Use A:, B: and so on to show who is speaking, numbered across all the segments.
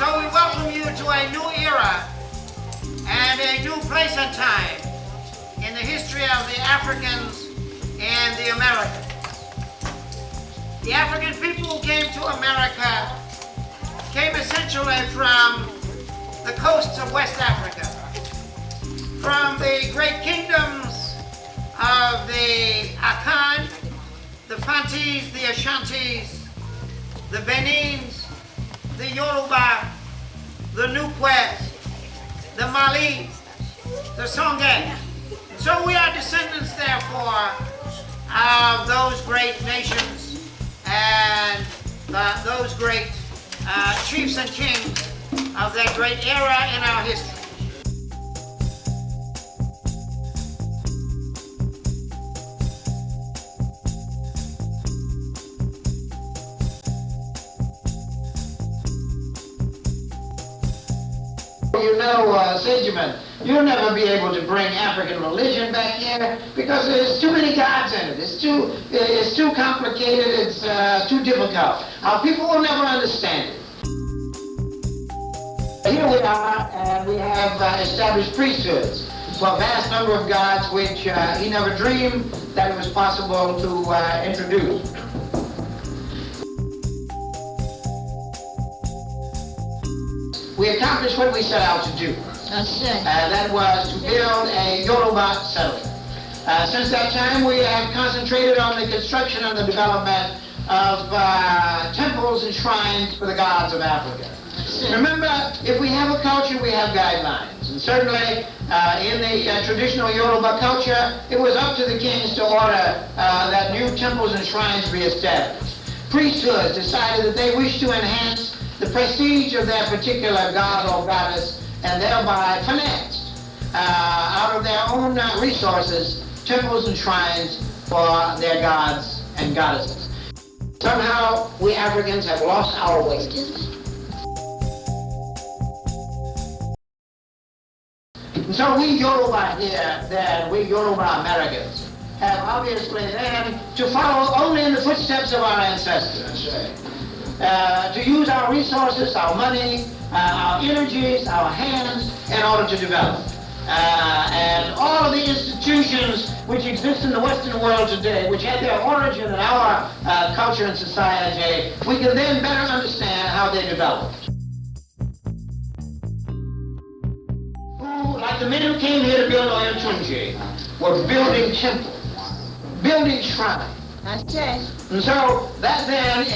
A: So we welcome you to a new era and a new place and time in the history of the Africans and the Americans. The African people who came to America came essentially from the coasts of West Africa, from the great kingdoms of the Akan, the Fantis, the Ashantis, the Benins, the Yoruba, the Nukwes, the Mali, the Songhai. So we are descendants, therefore, of those great nations and those great chiefs and kings of that great era in our history. You know, Oseijeman, you'll never be able to bring African religion back here because there's too many gods in it. It's too complicated. It's too difficult. Our people will never understand it. Here we are, and we have established priesthoods for a vast number of gods which he never dreamed that it was possible to introduce. We accomplished what we set out to do. That was to build a Yoruba settlement. Since that time, we have concentrated on the construction and the development of temples and shrines for the gods of Africa. Remember, if we have a culture, we have guidelines. And certainly, in the traditional Yoruba culture, it was up to the kings to order that new temples and shrines be established. Priesthoods decided that they wished to enhance the prestige of their particular god or goddess, and thereby financed out of their own resources temples and shrines for their gods and goddesses. Somehow, we Africans have lost our way. And so we Yoruba here, we Yoruba Americans, have obviously then to follow only in the footsteps of our ancestors. To use our resources, our money, our energies, our hands in order to develop. And all of the institutions which exist in the Western world today, which had their origin in our culture and society, we can then better understand how they developed. Who, like the men who came here to build Oyotunji, were building temples, building shrines. And so that then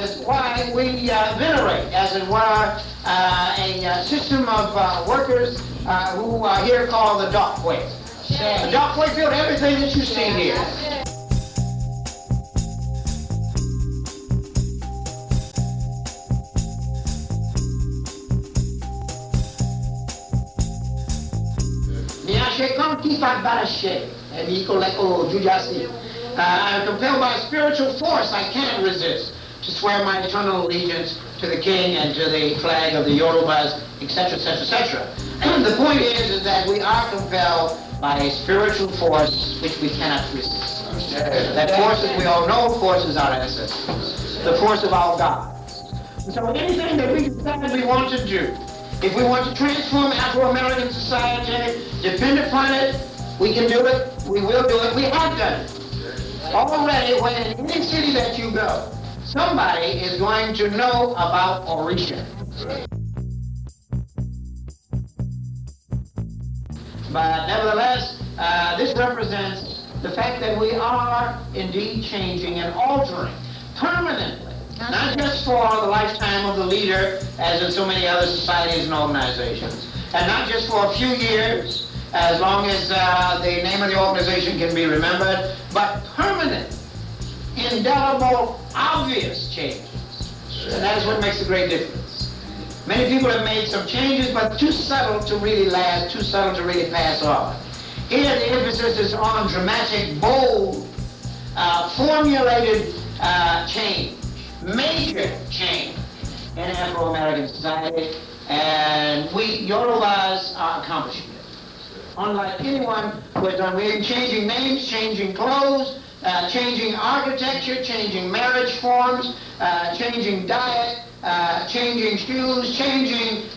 A: is why we venerate, as it were, a system of workers who are here called the Dokwe. The Dokwe built everything that you see here. I am compelled by a spiritual force I can't resist to swear my eternal allegiance to the king and to the flag of the Yorubas, etc., etc., etc. The point is that we are compelled by a spiritual force which we cannot resist. That force, as we all know, of course, is our ancestors, the force of our gods. And so anything that we decide we want to do, if we want to transform Afro-American society, depend upon it, we can do it, we will do it, we have done it. Already, when in any city that you go, somebody is going to know about Orisha. But nevertheless, this represents the fact that we are indeed changing and altering permanently, not just for the lifetime of the leader, as in so many other societies and organizations, and not just for a few years, as long as the name of the organization can be remembered, but permanent, indelible, obvious changes. And that is what makes a great difference. Many people have made some changes, but too subtle to really last, too subtle to really pass on. Here the emphasis is on dramatic, bold, formulated change, major change in Afro-American society, and we Yorubas are accomplishing it. Unlike anyone who has done, we're changing names, changing clothes, changing architecture, changing marriage forms, changing diet, changing shoes, changing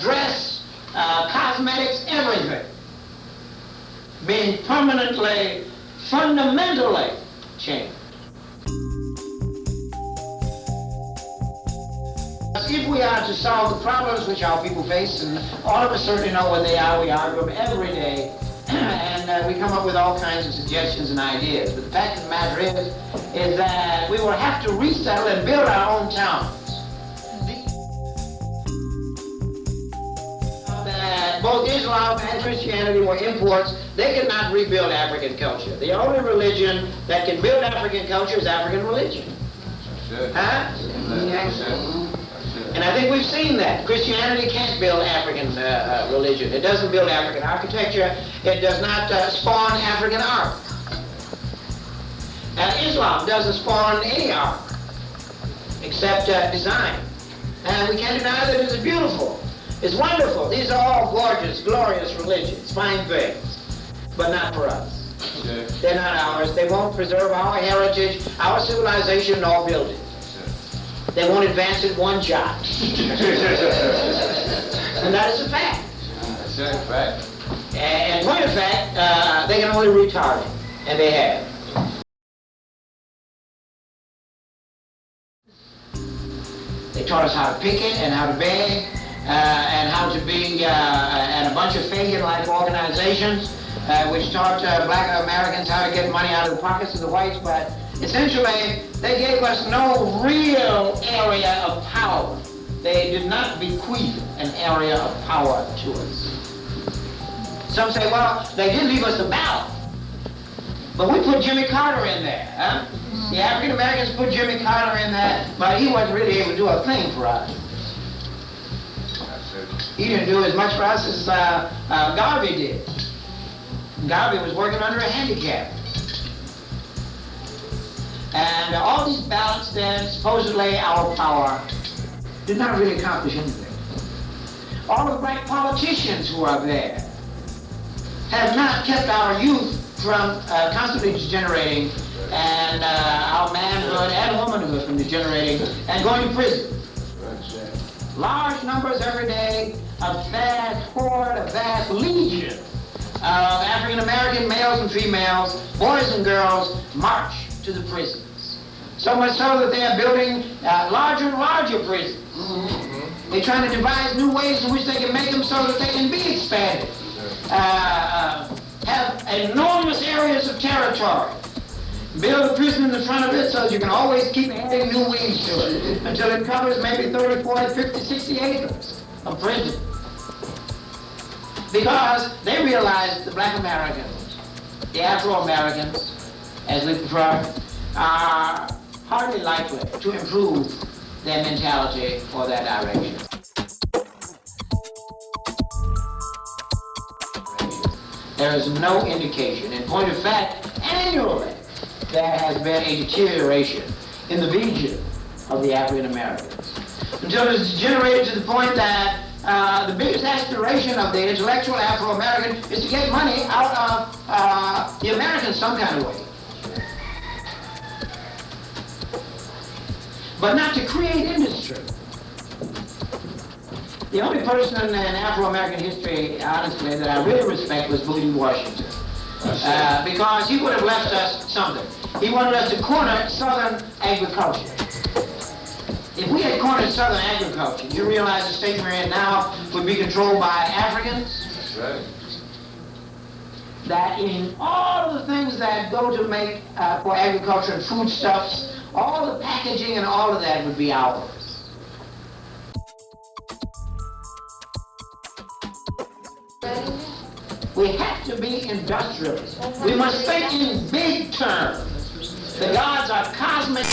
A: dress, cosmetics, everything. Being permanently, fundamentally changed. If we are to solve the problems which our people face, and all of us certainly know what they are, we argue them every day, and we come up with all kinds of suggestions and ideas. But the fact of the matter is that we will have to resettle and build our own towns. That both Islam and Christianity were imports. They could not rebuild African culture. The only religion that can build African culture is African religion. Huh? Yeah. And I think we've seen that. Christianity can't build African religion. It doesn't build African architecture. It does not spawn African art. Islam doesn't spawn any art except design. And we can't deny that it's beautiful. It's wonderful. These are all gorgeous, glorious religions, fine things, but not for us. They're not ours. They won't preserve our heritage, our civilization, nor build it. They won't advance it one jot. And that is a fact.
B: That's a fact.
A: And point of fact, they can only retard it, and they have. They taught us how to picket and how to beg, and how to be, and a bunch of Fagin-like organizations, which taught black Americans how to get money out of the pockets of the whites, but essentially, they gave us no real area of power. They did not bequeath an area of power to us. Some say, well, they did leave us a ballot. But we put Jimmy Carter in there, huh? The African Americans put Jimmy Carter in there, but he wasn't really able to do a thing for us. He didn't do as much for us as Garvey did. Garvey was working under a handicap. And all these ballots then, supposedly our power, did not really accomplish anything. All the black politicians who are there have not kept our youth from constantly degenerating, and our manhood and womanhood from degenerating and going to prison. Large numbers every day, a vast horde, a vast legion of African American males and females, boys and girls, march to the prisons. So much so that they are building larger and larger prisons. They're trying to devise new ways in which they can make them so that they can be expanded. Have enormous areas of territory. Build a prison in the front of it so that you can always keep adding new wings to it until it covers maybe 30, 40, 50, 60 acres of prison. Because they realize the black Americans, the Afro-Americans, as we prefer, are hardly likely to improve their mentality or their direction. There is no indication. In point of fact, annually, there has been a deterioration in the vision of the African Americans, until it's degenerated to the point that the biggest aspiration of the intellectual Afro-American is to get money out of the Americans some kind of way. But not to create industry. The only person in Afro-American history, honestly, that I really respect was Booty Washington. Because he would have left us something. He wanted us to corner Southern agriculture. If we had cornered Southern agriculture, you realize the state we're in now would be controlled by Africans?
B: That's right.
A: That in all of the things that go to make for agriculture and foodstuffs, all the packaging and all of that would be ours. We have to be industrialists. We must think in big terms. The gods are cosmic.